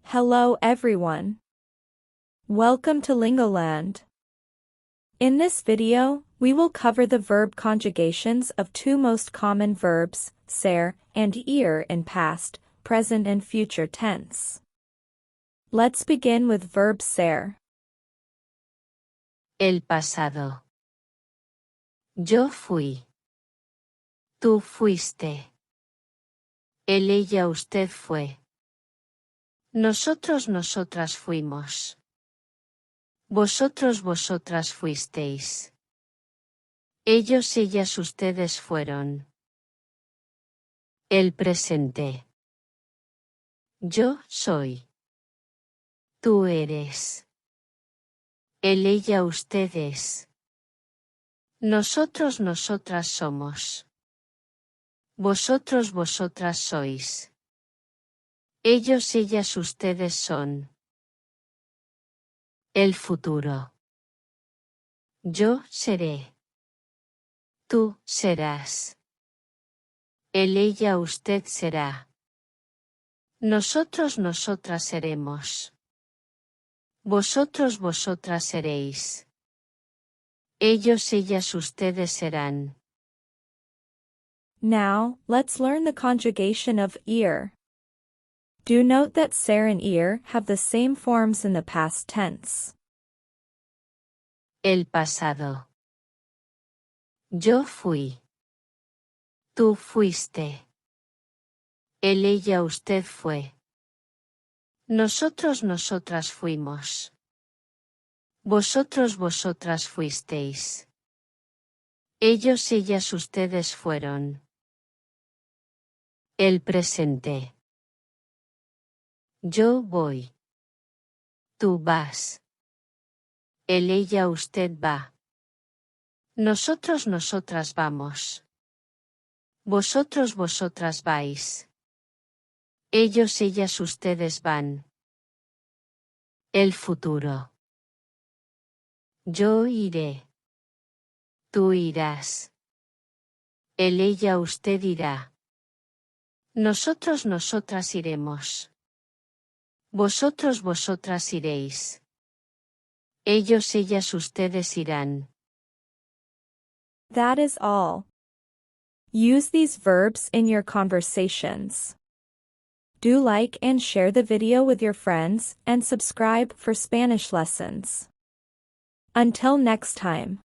Hello everyone. Welcome to Lingoland. In this video, we will cover the verb conjugations of two most common verbs, ser and ir in past, present and future tense. Let's begin with verb ser. El pasado. Yo fui. Tú fuiste. Él, ella, usted fue. Nosotros, nosotras fuimos. Vosotros, vosotras fuisteis. Ellos, ellas, ustedes fueron. El presente. Yo soy. Tú eres. Él, ella, ustedes. Nosotros, nosotras somos. Vosotros, vosotras sois. Ellos, ellas, ustedes son. El futuro. Yo seré. Tú serás. Él, ella, usted será. Nosotros, nosotras seremos. Vosotros, vosotras seréis. Ellos, ellas, ustedes serán. Now, let's learn the conjugation of ir. Do note that ser and ir have the same forms in the past tense. El pasado. Yo fui. Tú fuiste. Él, ella, usted fue. Nosotros, nosotras fuimos. Vosotros, vosotras fuisteis. Ellos, ellas, ustedes fueron. El presente. Yo voy. Tú vas. Él, ella, usted va. Nosotros, nosotras vamos. Vosotros, vosotras vais. Ellos, ellas, ustedes van. El futuro. Yo iré. Tú irás. Él, ella, usted irá. Nosotros, nosotras iremos. Vosotros, vosotras iréis. Ellos, ellas, ustedes irán. That is all. Use these verbs in your conversations. Do like and share the video with your friends and subscribe for Spanish lessons. Until next time.